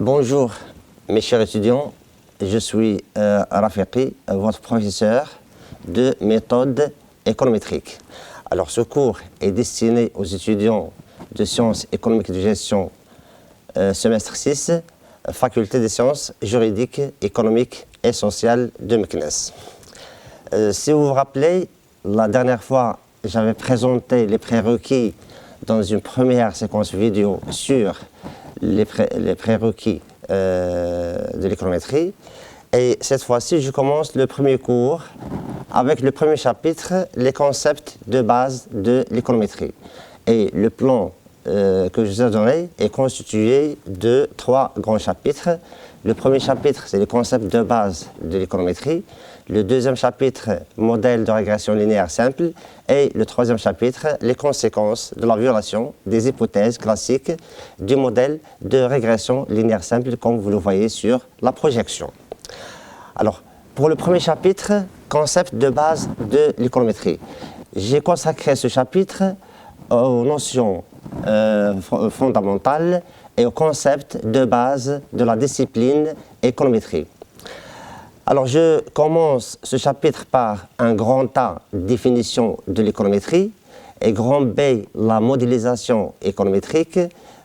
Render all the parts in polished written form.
Bonjour mes chers étudiants, je suis Rafiqi, votre professeur de méthode économétrique. Alors ce cours est destiné aux étudiants de sciences économiques et de gestion semestre 6, faculté des sciences juridiques, économiques et sociales de Meknès. Si vous vous rappelez, la dernière fois j'avais présenté les prérequis dans une première séquence vidéo sur les prérequis de l'économétrie. Et cette fois-ci, je commence le premier cours avec le premier chapitre, les concepts de base de l'économétrie. Et le plan que je vous ai donné est constitué de 3 grands chapitres. Le premier chapitre, c'est les concepts de base de l'économétrie. Le deuxième chapitre, modèle de régression linéaire simple. Et le troisième chapitre, les conséquences de la violation des hypothèses classiques du modèle de régression linéaire simple, comme vous le voyez sur la projection. Alors, pour le premier chapitre, concept de base de l'économétrie, j'ai consacré ce chapitre aux notions fondamentales et aux concepts de base de la discipline économétrie. Alors, je commence ce chapitre par un grand A, définition de l'économétrie, et grand B, la modélisation économétrique,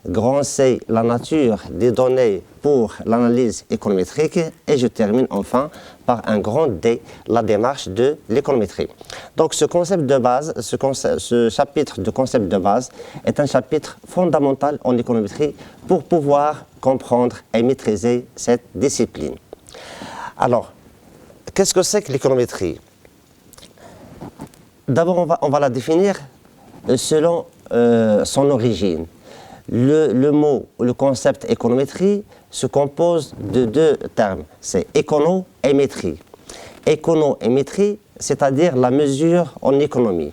grand C, la nature des données pour l'analyse économétrique, et je termine enfin par un grand D, la démarche de l'économétrie. Donc ce concept de base, ce chapitre de concept de base est un chapitre fondamental en économétrie pour pouvoir comprendre et maîtriser cette discipline. Alors, qu'est-ce que c'est que l'économétrie? D'abord, on va la définir selon son origine. Le mot, le concept économétrie se compose de 2 termes, c'est écono et métrie. Écono et métrie, c'est-à-dire la mesure en économie.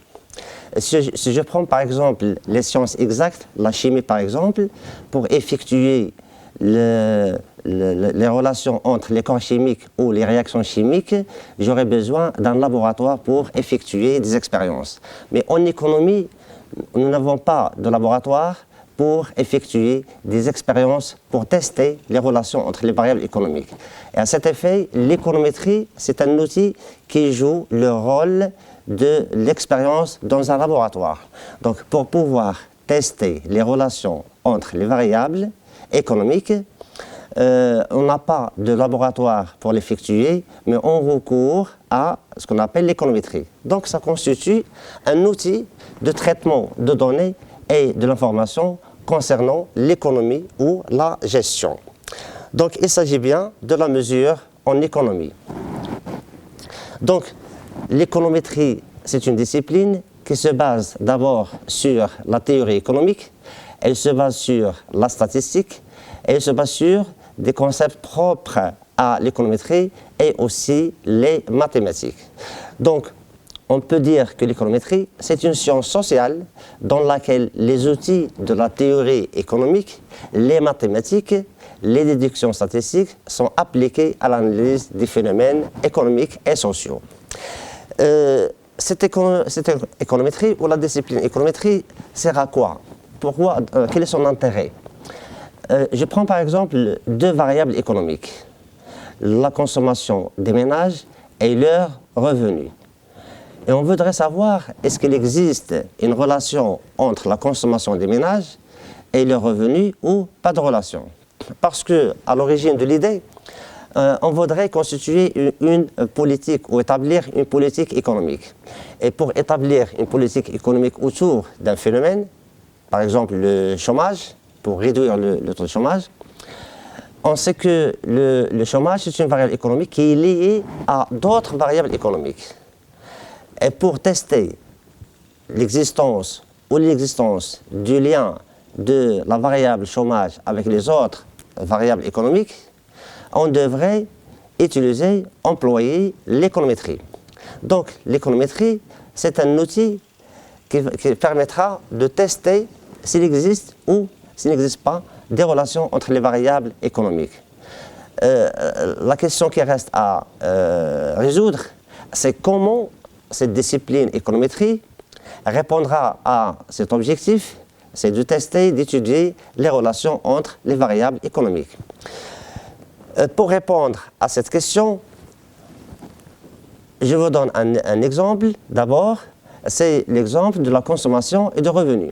Si je prends par exemple les sciences exactes, la chimie par exemple, pour effectuer les relations entre les corps chimiques ou les réactions chimiques, j'aurais besoin d'un laboratoire pour effectuer des expériences. Mais en économie, nous n'avons pas de laboratoire pour effectuer des expériences pour tester les relations entre les variables économiques. Et à cet effet, l'économétrie, c'est un outil qui joue le rôle de l'expérience dans un laboratoire. Donc, pour pouvoir tester les relations entre les variables économiques, on n'a pas de laboratoire pour l'effectuer, mais on recourt à ce qu'on appelle l'économétrie. Donc, ça constitue un outil de traitement de données et de l'information concernant l'économie ou la gestion. Donc, il s'agit bien de la mesure en économie. Donc, l'économétrie, c'est une discipline qui se base d'abord sur la théorie économique, elle se base sur la statistique, elle se base sur des concepts propres à l'économétrie et aussi les mathématiques. Donc, on peut dire que l'économétrie, c'est une science sociale dans laquelle les outils de la théorie économique, les mathématiques, les déductions statistiques sont appliqués à l'analyse des phénomènes économiques et sociaux. Cette économétrie ou la discipline économétrie sert à quoi? Pourquoi? Quel est son intérêt? Je prends par exemple 2 variables économiques, la consommation des ménages et leurs revenus. Et on voudrait savoir, est-ce qu'il existe une relation entre la consommation des ménages et leurs revenus ou pas de relation? Parce qu'à l'origine de l'idée, on voudrait constituer une politique ou établir une politique économique. Et pour établir une politique économique autour d'un phénomène, par exemple le chômage, pour réduire le taux de chômage, on sait que le chômage, c'est une variable économique qui est liée à d'autres variables économiques. Et pour tester l'existence ou l'inexistence du lien de la variable chômage avec les autres variables économiques, on devrait employer l'économétrie. Donc l'économétrie, c'est un outil qui permettra de tester s'il existe ou s'il n'existe pas des relations entre les variables économiques. La question qui reste à résoudre, c'est comment cette discipline économétrie répondra à cet objectif c'est de tester, d'étudier les relations entre les variables économiques. Pour répondre à cette question, je vous donne un exemple. D'abord, c'est l'exemple de la consommation et de revenus.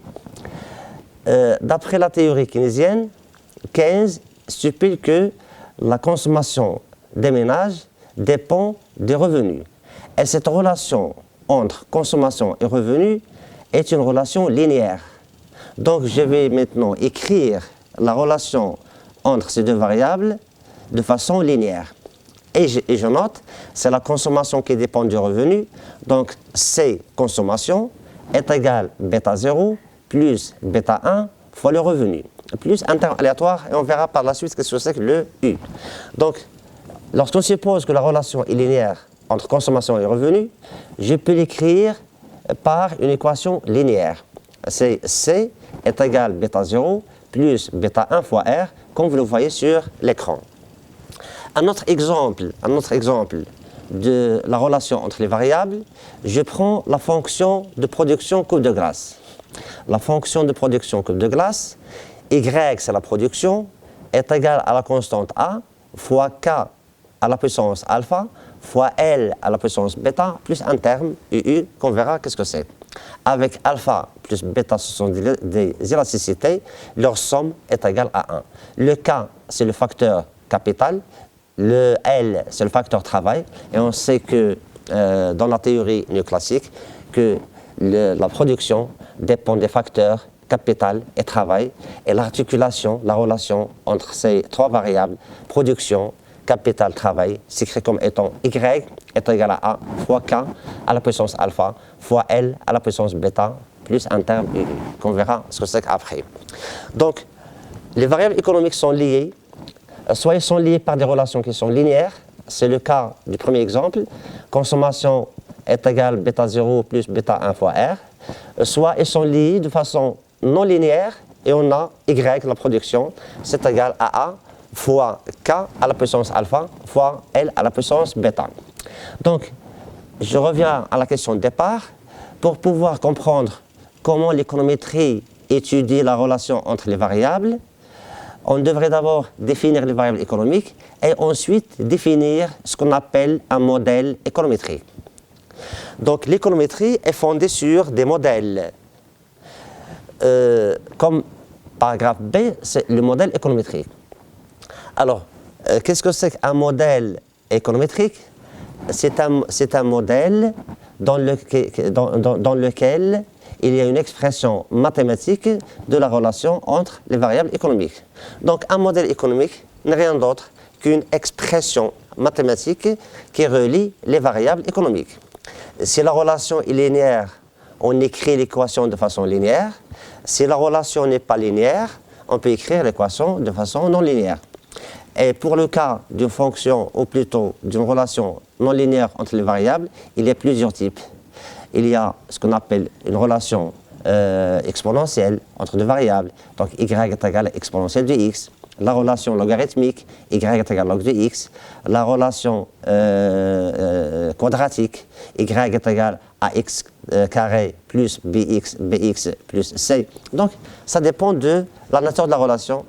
D'après la théorie keynésienne, Keynes stipule que la consommation des ménages dépend des revenus. Et cette relation entre consommation et revenus est une relation linéaire. Donc je vais maintenant écrire la relation entre ces deux variables de façon linéaire. Et je note, c'est la consommation qui dépend du revenu. Donc C, consommation, est égal bêta 0 plus bêta 1 fois le revenu, plus un terme aléatoire, et on verra par la suite ce que c'est que le U. Donc, lorsqu'on suppose que la relation est linéaire entre consommation et revenu, je peux l'écrire par une équation linéaire. C'est C est égal bêta 0 plus bêta 1 fois R, comme vous le voyez sur l'écran. Un autre exemple de la relation entre les variables, je prends la fonction de production coupe de glace. La fonction de production coupe de glace, Y c'est la production, est égale à la constante A fois K à la puissance alpha fois L à la puissance bêta plus un terme UU qu'on verra qu'est-ce que c'est. Avec alpha plus bêta, ce sont des élasticités, leur somme est égale à 1. Le K, c'est le facteur capital, le L, c'est le facteur travail, et on sait que dans la théorie néoclassique, que la production dépend des facteurs capital et travail, et l'articulation, la relation entre ces trois variables, production, capital, travail, s'écrit comme étant Y est égal à A fois K à la puissance alpha fois L à la puissance bêta plus un terme U, qu'on verra ce que c'est qu'après. Donc, les variables économiques sont liées, soit elles sont liées par des relations qui sont linéaires, c'est le cas du premier exemple, consommation est égale bêta 0 plus bêta 1 fois R, soit elles sont liées de façon non linéaire et on a Y, la production, c'est égal à A fois K à la puissance alpha fois L à la puissance bêta. Donc, je reviens à la question de départ. Pour pouvoir comprendre comment l'économétrie étudie la relation entre les variables, on devrait d'abord définir les variables économiques et ensuite définir ce qu'on appelle un modèle économétrique. Donc, l'économétrie est fondée sur des modèles. Comme paragraphe B, c'est le modèle économétrique. Alors, qu'est-ce que c'est qu'un modèle économétrique? C'est un modèle dans lequel il y a une expression mathématique de la relation entre les variables économiques. Donc, un modèle économique n'est rien d'autre qu'une expression mathématique qui relie les variables économiques. Si la relation est linéaire, on écrit l'équation de façon linéaire. Si la relation n'est pas linéaire, on peut écrire l'équation de façon non linéaire. Et pour le cas d'une fonction, ou plutôt d'une relation non linéaire entre les variables, il y a plusieurs types. Il y a ce qu'on appelle une relation exponentielle entre deux variables. Donc, y est égal à exponentielle de x. La relation logarithmique, y est égal à log de x. La relation quadratique, y est égal à x carré plus bx plus c. Donc, ça dépend de la nature de la relation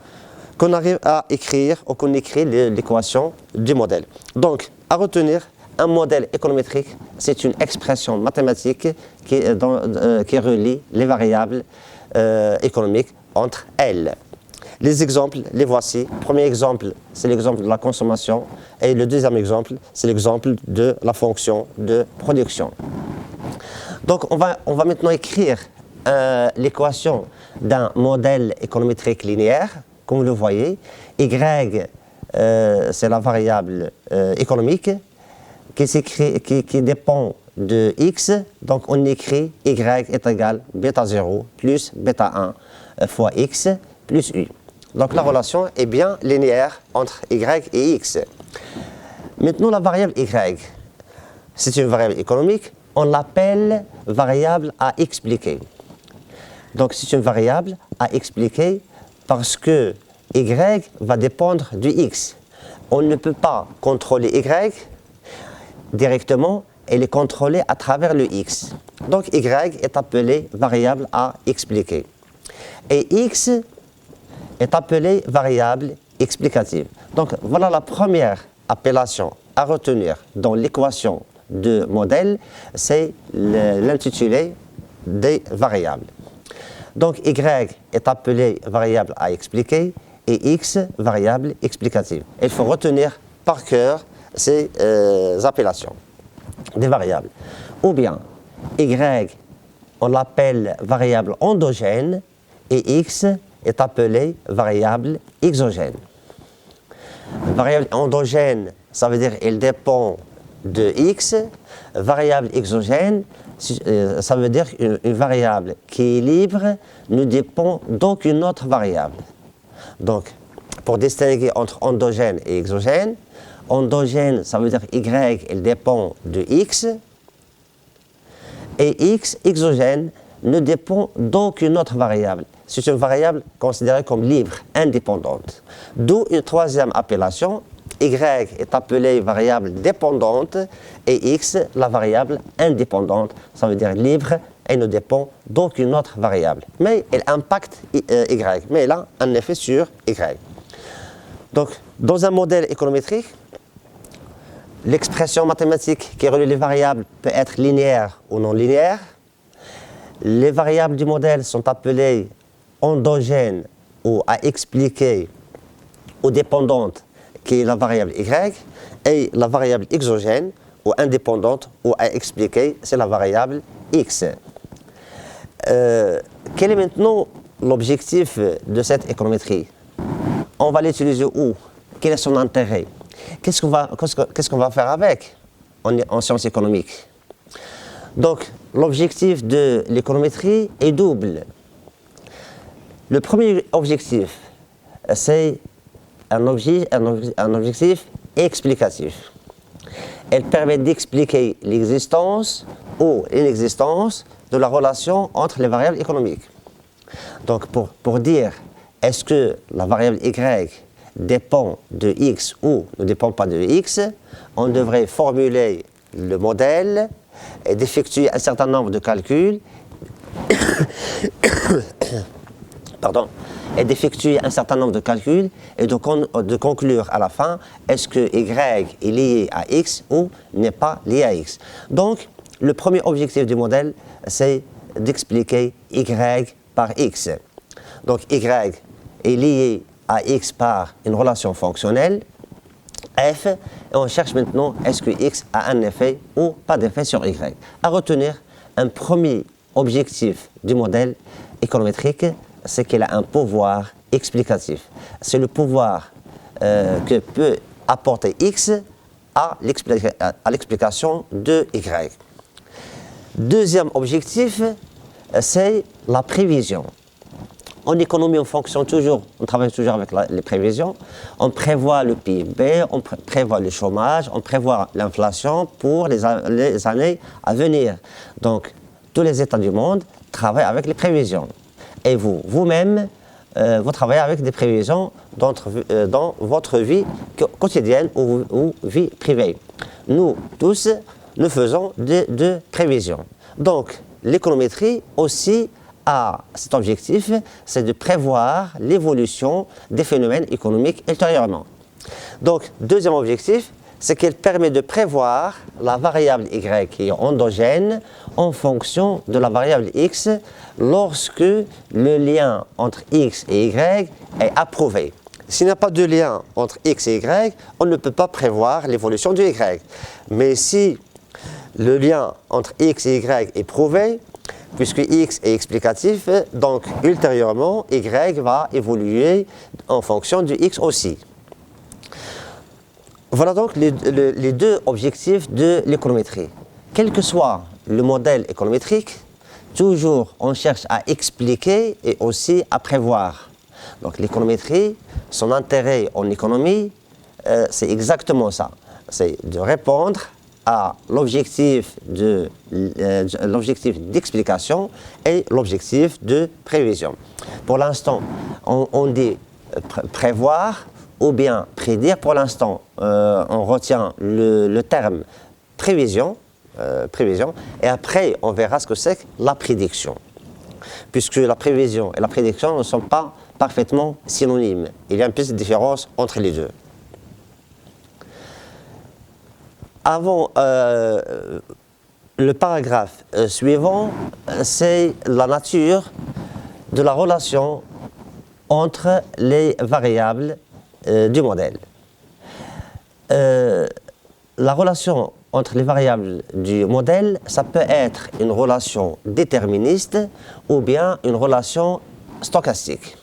qu'on arrive à écrire ou qu'on écrit l'équation du modèle. Donc, à retenir, un modèle économétrique, c'est une expression mathématique qui relie les variables économiques entre elles. Les exemples, les voici. Le premier exemple, c'est l'exemple de la consommation. Et le deuxième exemple, c'est l'exemple de la fonction de production. Donc, on va maintenant écrire l'équation d'un modèle économétrique linéaire. Comme vous le voyez, Y, c'est la variable économique qui dépend de X. Donc, on écrit Y est égal bêta 0 plus bêta 1 fois X plus U. Donc, la relation est bien linéaire entre Y et X. Maintenant, la variable Y, c'est une variable économique. On l'appelle variable à expliquer. Donc, c'est une variable à expliquer parce que Y va dépendre du X. On ne peut pas contrôler Y directement et les contrôler à travers le X. Donc, Y est appelé variable à expliquer. Et x est appelée variable explicative. Donc voilà la première appellation à retenir dans l'équation de modèle, c'est l'intitulé des variables. Donc y est appelé variable à expliquer et x variable explicative. Il faut retenir par cœur ces appellations des variables. Ou bien y, on l'appelle variable endogène et x est appelé variable exogène. Variable endogène, ça veut dire qu'elle dépend de x. Variable exogène, ça veut dire qu'une variable qui est libre ne dépend d'aucune autre variable. Donc, pour distinguer entre endogène et exogène, endogène, ça veut dire y, elle dépend de x, et x, exogène, ne dépend d'aucune autre variable. C'est une variable considérée comme libre, indépendante. D'où une troisième appellation, y est appelée variable dépendante et x la variable indépendante, ça veut dire libre et ne dépend d'aucune autre variable. Mais elle impacte y, mais elle a un effet sur y. Donc, dans un modèle économétrique, l'expression mathématique qui relie les variables peut être linéaire ou non linéaire. Les variables du modèle sont appelées endogènes ou à expliquer ou dépendantes, qui est la variable y, et la variable exogène ou indépendante ou à expliquer, c'est la variable x. Quel est maintenant l'objectif de cette économétrie? On va l'utiliser où? Quel est son intérêt? Qu'est-ce qu'on va faire avec en sciences économiques? Donc, l'objectif de l'économétrie est double. Le premier objectif, c'est un objectif explicatif. Elle permet d'expliquer l'existence ou l'inexistence de la relation entre les variables économiques. Donc, pour dire est-ce que la variable y dépend de x ou ne dépend pas de x, on devrait formuler le modèle et d'effectuer un certain nombre de calculs pardon, et d'effectuer un certain nombre de calculs et de conclure à la fin est-ce que y est lié à x ou n'est pas lié à x. Donc, le premier objectif du modèle, c'est d'expliquer y par x. Donc, y est lié à x par une relation fonctionnelle, f, et on cherche maintenant est-ce que x a un effet ou pas d'effet sur y. À retenir, un premier objectif du modèle économétrique, c'est qu'il a un pouvoir explicatif. C'est le pouvoir que peut apporter x à l'explication de y. Deuxième objectif, c'est la prévision. En économie, on travaille toujours avec les prévisions. On prévoit le PIB, on prévoit le chômage, on prévoit l'inflation pour les années à venir. Donc, tous les États du monde travaillent avec les prévisions. Et vous-même, vous travaillez avec des prévisions dans votre vie quotidienne ou vie privée. Nous, tous, nous faisons de prévisions. Donc, l'économétrie aussi a cet objectif, c'est de prévoir l'évolution des phénomènes économiques ultérieurement. Donc, deuxième objectif, c'est qu'elle permet de prévoir la variable y qui est endogène en fonction de la variable x lorsque le lien entre x et y est approuvé. S'il n'y a pas de lien entre x et y, on ne peut pas prévoir l'évolution du y. Mais si le lien entre x et y est prouvé, puisque x est explicatif, donc ultérieurement, y va évoluer en fonction du x aussi. Voilà donc les deux objectifs de l'économétrie. Quel que soit le modèle économétrique, toujours on cherche à expliquer et aussi à prévoir. Donc l'économétrie, son intérêt en économie, c'est exactement ça. C'est de répondre à l'objectif d'explication et l'objectif de prévision. Pour l'instant, on dit prévoir ou bien prédire. Pour l'instant, on retient le terme prévision, et après on verra ce que c'est que la prédiction. puisque la prévision et la prédiction ne sont pas parfaitement synonymes. Il y a une petite différence entre les deux. Avant le paragraphe suivant, c'est la nature de la relation entre les variables du modèle. La relation entre les variables du modèle, ça peut être une relation déterministe ou bien une relation stochastique.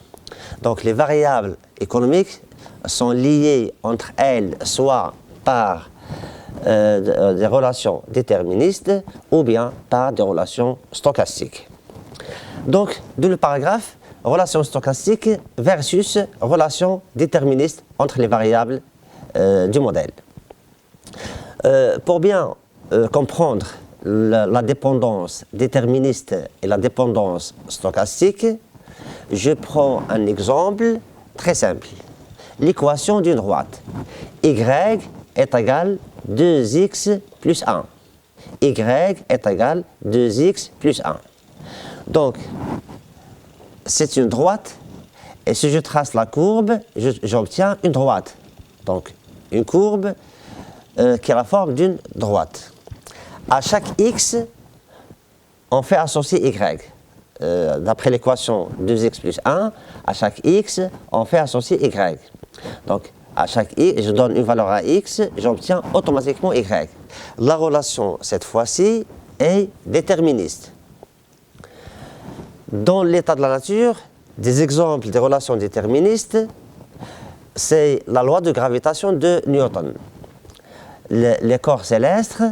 Donc les variables économiques sont liées entre elles soit par des relations déterministes ou bien par des relations stochastiques. Donc, d'où le paragraphe, relation stochastique versus relation déterministe entre les variables du modèle. Pour bien comprendre la dépendance déterministe et la dépendance stochastique, je prends un exemple très simple. L'équation d'une droite. Y est égal 2x plus 1. Y est égal 2x plus 1. Donc, c'est une droite, et si je trace la courbe, j'obtiens une droite. Donc, une courbe qui a la forme d'une droite. À chaque x, on fait associer y. D'après l'équation 2x plus 1, à chaque x, on fait associer y. Donc, à chaque x, je donne une valeur à x, j'obtiens automatiquement y. La relation, cette fois-ci, est déterministe. Dans l'état de la nature, des exemples de relations déterministes, c'est la loi de gravitation de Newton. Les corps célestes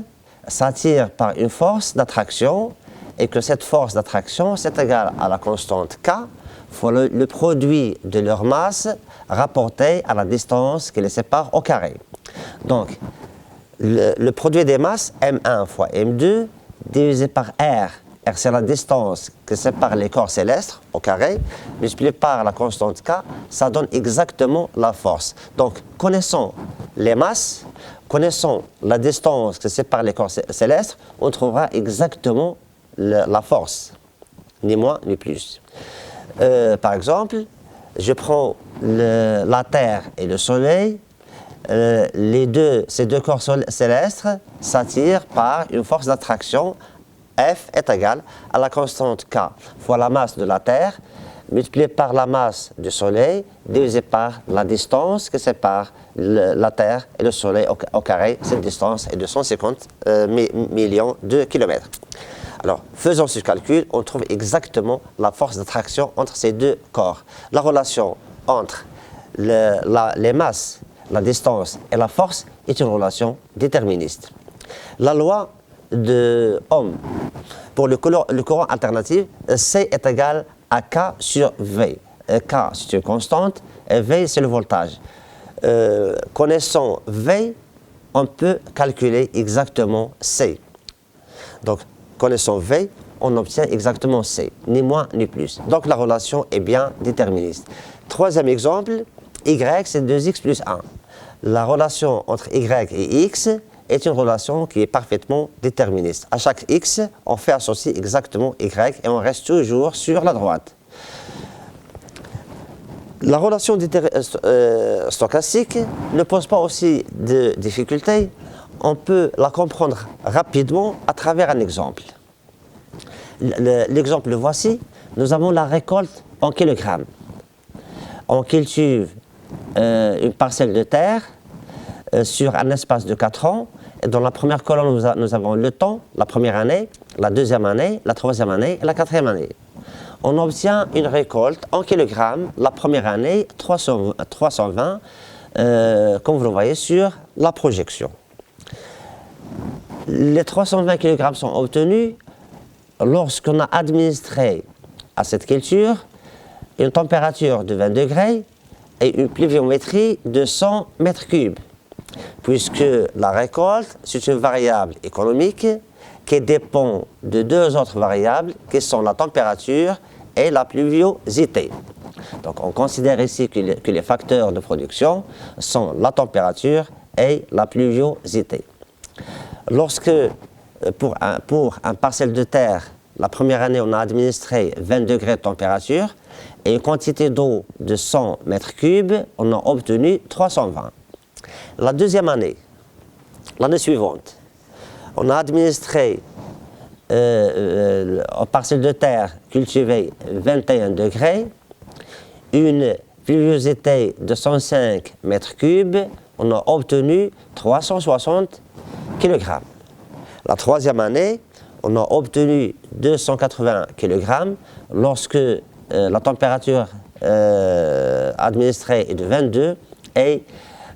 s'attirent par une force d'attraction et que cette force d'attraction, c'est égal à la constante K fois le produit de leur masse rapporté à la distance qui les sépare au carré. Donc, le produit des masses, M1 fois M2, divisé par R. R, c'est la distance qui sépare les corps célestes au carré, multiplié par la constante K, ça donne exactement la force. Donc, connaissant les masses, connaissant la distance qui sépare les corps célestes, on trouvera exactement la force, ni moins ni plus. Par exemple, je prends la Terre et le Soleil, ces deux corps célestes s'attirent par une force d'attraction. F est égal à la constante K fois la masse de la Terre multiplié par la masse du Soleil divisé par la distance qui sépare la Terre et le Soleil au carré. Cette distance est de 150 millions de kilomètres. Alors, faisant ce calcul, on trouve exactement la force d'attraction entre ces deux corps. La relation entre les masses, la distance et la force est une relation déterministe. La loi de Ohm pour le courant alternatif, C est égal à K sur V. K, c'est une constante, et V, c'est le voltage. Connaissant V, on peut calculer exactement C. Donc, connaissant V, on obtient exactement C, ni moins ni plus. Donc, la relation est bien déterministe. Troisième exemple, Y, c'est 2x plus 1. La relation entre Y et X est une relation qui est parfaitement déterministe. À chaque x, on fait associer exactement y et on reste toujours sur la droite. La relation stochastique ne pose pas aussi de difficultés. On peut la comprendre rapidement à travers un exemple. L'exemple le voici. Nous avons la récolte en kilogrammes. On cultive une parcelle de terre sur un espace de 4 ans. Et dans la première colonne, nous avons le temps, la première année, la deuxième année, la troisième année et la quatrième année. On obtient une récolte en kilogrammes, la première année, 320, comme vous le voyez sur la projection. Les 320 kg sont obtenus lorsqu'on a administré à cette culture une température de 20 degrés et une pluviométrie de 100 mètres cubes. Puisque la récolte, c'est une variable économique qui dépend de deux autres variables qui sont la température et la pluviosité. Donc on considère ici que les facteurs de production sont la température et la pluviosité. Lorsque pour un parcelle de terre, la première année, on a administré 20 degrés de température et une quantité d'eau de 100 mètres cubes, on a obtenu 320. La deuxième année, l'année suivante, on a administré en parcelle de terre cultivée 21 degrés, une pluviosité de 105 mètres cubes, on a obtenu 360 kg. La troisième année, on a obtenu 280 kg lorsque la température administrée est de 22 et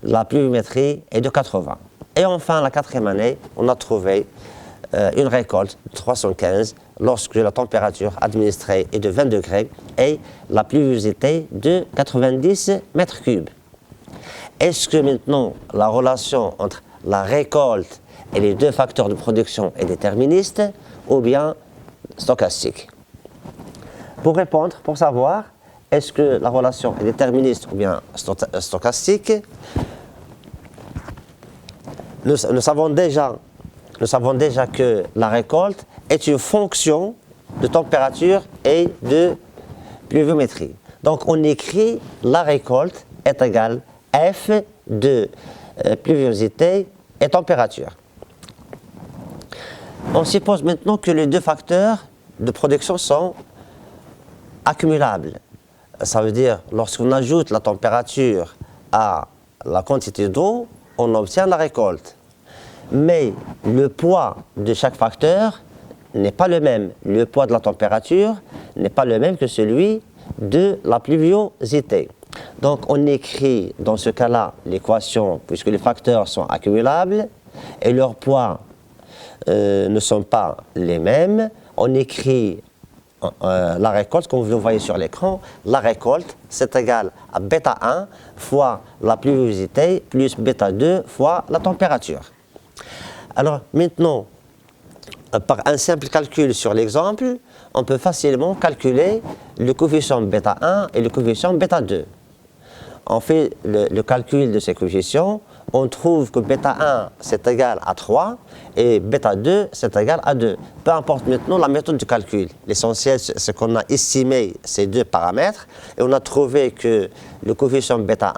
la pluviométrie est de 80. Et enfin, la quatrième année, on a trouvé une récolte de 315 lorsque la température administrée est de 20 degrés et la pluviosité de 90 mètres cubes. Est-ce que maintenant la relation entre la récolte et les deux facteurs de production est déterministe ou bien stochastique? Pour répondre, pour savoir, est-ce que la relation est déterministe ou bien stochastique, nous savons déjà que la récolte est une fonction de température et de pluviométrie. Donc on écrit la récolte est égale F de pluviosité et température. On suppose maintenant que les deux facteurs de production sont accumulables. Ça veut dire lorsqu'on ajoute la température à la quantité d'eau, on obtient la récolte. Mais le poids de chaque facteur n'est pas le même. Le poids de la température n'est pas le même que celui de la pluviosité. Donc on écrit dans ce cas-là l'équation, puisque les facteurs sont accumulables et leurs poids ne sont pas les mêmes, on écrit la récolte, comme vous le voyez sur l'écran, la récolte c'est égal à bêta 1 fois la pluviosité plus bêta 2 fois la température. Alors maintenant, par un simple calcul sur l'exemple, on peut facilement calculer le coefficient bêta 1 et le coefficient bêta 2. On fait le calcul de ces coefficients, on trouve que bêta 1 c'est égal à 3 et bêta 2 c'est égal à 2. Peu importe maintenant la méthode de calcul. L'essentiel c'est qu'on a estimé ces deux paramètres et on a trouvé que le coefficient bêta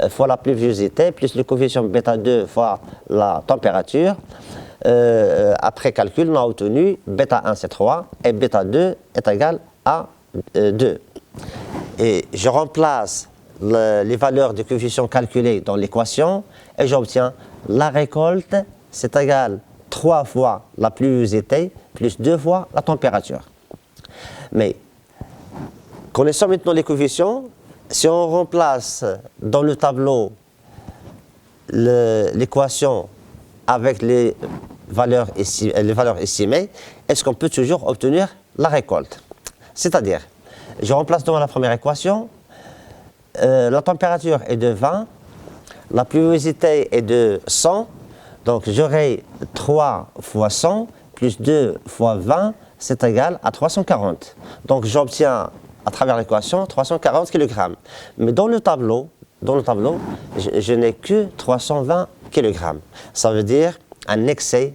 1 fois la pluviosité plus le coefficient bêta 2 fois la température. Après calcul, on a obtenu bêta 1 c'est 3 et bêta 2 est égal à 2. Et je remplace les valeurs des coefficients calculés dans l'équation et j'obtiens la récolte c'est égal 3 fois la pluviosité plus 2 fois la température. Mais connaissant maintenant les coefficients, si on remplace dans le tableau l'équation avec les valeurs estimées, est-ce qu'on peut toujours obtenir la récolte? C'est-à-dire, je remplace dans la première équation, la température est de 20, la pluviosité est de 100, donc j'aurai 3 fois 100 plus 2 fois 20, c'est égal à 340. Donc j'obtiens à travers l'équation 340 kg. Mais dans le tableau, je n'ai que 320 kg. Ça veut dire un excès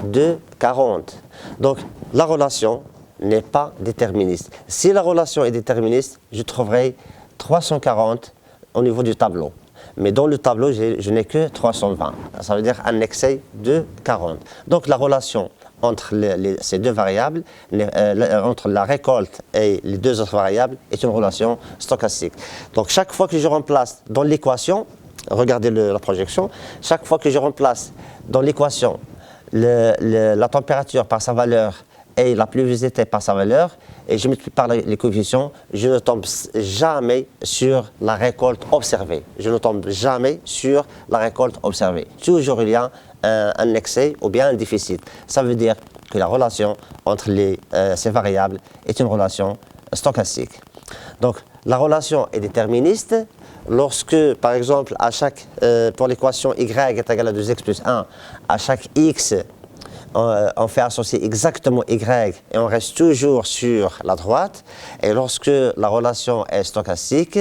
de 40. Donc la relation n'est pas déterministe. Si la relation est déterministe, je trouverai 340 au niveau du tableau. Mais dans le tableau, je n'ai que 320. Ça veut dire un excès de 40. Donc la relation entre ces deux variables, entre la récolte et les deux autres variables, est une relation stochastique. Donc chaque fois que je remplace dans l'équation, regardez la projection, chaque fois que je remplace dans l'équation la température par sa valeur et la pluviosité par sa valeur, et je multiplie par les coefficients, je ne tombe jamais sur la récolte observée. Je ne tombe jamais sur la récolte observée. Toujours il y a un excès ou bien un déficit. Ça veut dire que la relation entre ces variables est une relation stochastique. Donc la relation est déterministe lorsque, par exemple, pour l'équation y est égale à 2x plus 1, à chaque x, on fait associer exactement y et on reste toujours sur la droite. Et lorsque la relation est stochastique,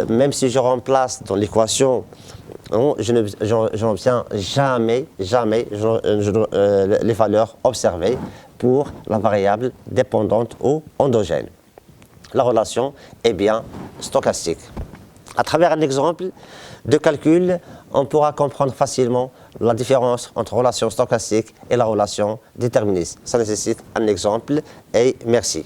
même si je remplace dans l'équation, je n'obtiens jamais les valeurs observées pour la variable dépendante ou endogène. La relation est bien stochastique. À travers un exemple de calcul, on pourra comprendre facilement la différence entre relation stochastique et la relation déterministe. Ça nécessite un exemple et merci.